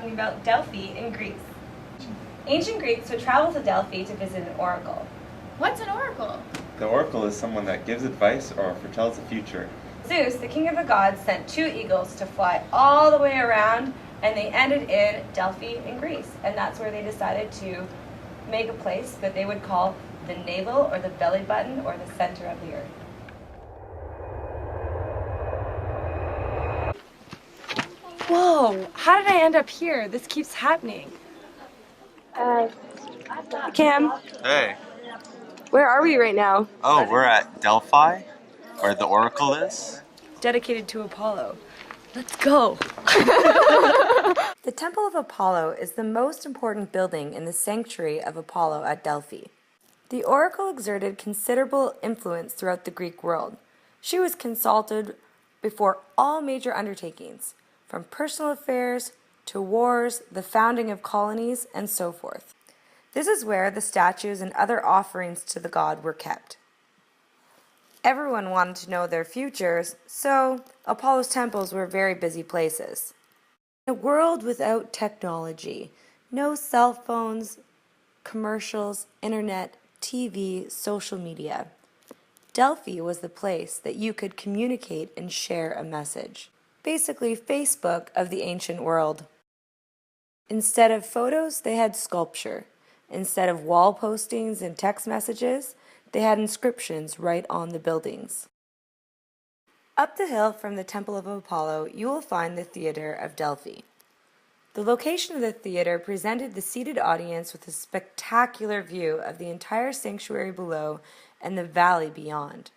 talking about Delphi in Greece. Ancient Greeks would travel to Delphi to visit an oracle. What's an oracle? The oracle is someone that gives advice or foretells the future. Zeus, the king of the gods, sent 2 eagles to fly all the way around, and they ended in Delphi in Greece. And that's where they decided to make a place that they would call the navel or the belly button or the center of the earth. Whoa, how did I end up here? This keeps happening. Cam, Hey. where are we right now? Oh, we're at Delphi, where the oracle is. Dedicated to Apollo. Let's go. The Temple of Apollo is the most important building in the sanctuary of Apollo at Delphi. The oracle exerted considerable influence throughout the Greek world. She was consulted before all major undertakings, from personal affairs to wars, the founding of colonies, and so forth. This is where the statues and other offerings to the god were kept. Everyone wanted to know their futures, so Apollo's temples were very busy places. In a world without technology, no cell phones, commercials, internet, TV, social media, Delphi was the place that you could communicate and share a message. Basically, Facebook of the ancient world. Instead of photos, they had sculpture. Instead of wall postings and text messages, they had inscriptions right on the buildings. Up the hill from the Temple of Apollo, you will find the Theater of Delphi. The location of the theater presented the seated audience with a spectacular view of the entire sanctuary below and the valley beyond.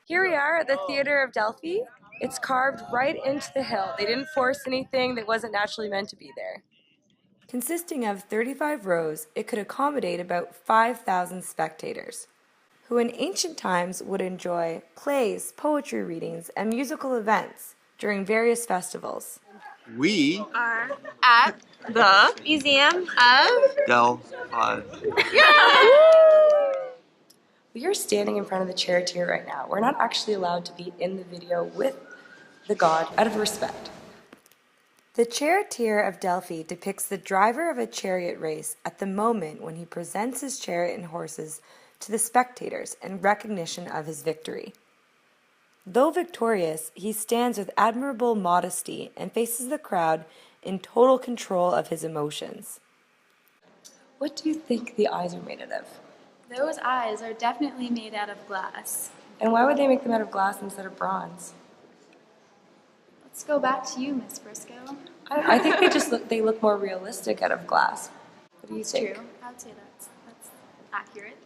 Here we are at the Theater of Delphi. It's carved right into the hill. They didn't force anything that wasn't naturally meant to be there. Consisting of 35 rows, it could accommodate about 5,000 spectators, who in ancient times would enjoy plays, poetry readings, and musical events during various festivals. We Are at the Museum of Delphi. We are standing in front of the charioteer right now. We're not actually allowed to be in the video with the god out of respect. The charioteer of Delphi depicts the driver of a chariot race at the moment when he presents his chariot and horses to the spectators in recognition of his victory. Though victorious, he stands with admirable modesty and faces the crowd in total control of his emotions. What do you think the eyes are made out of? Those eyes are definitely made out of glass. And why would they make them out of glass instead of bronze? Let's go back to you, Miss Briscoe. I think they look more realistic out of glass. What do you think? True. I'd say that's accurate.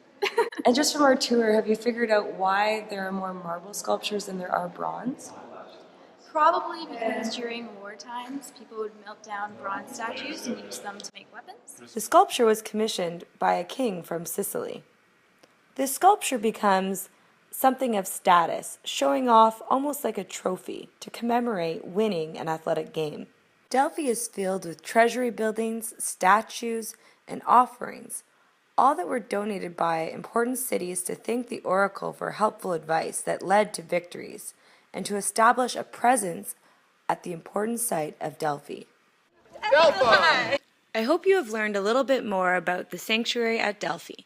And just from our tour, have you figured out why there are more marble sculptures than there are bronze? Probably because during war times, people would melt down bronze statues and use them to make weapons. The sculpture was commissioned by a king from Sicily. This sculpture becomes something of status, showing off almost like a trophy to commemorate winning an athletic game. Delphi is filled with treasury buildings, statues, and offerings, all that were donated by important cities to thank the oracle for helpful advice that led to victories, and to establish a presence at the important site of Delphi. Delphi! I hope you have learned a little bit more about the sanctuary at Delphi,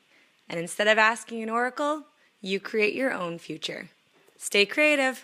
and instead of asking an oracle, you create your own future. Stay creative!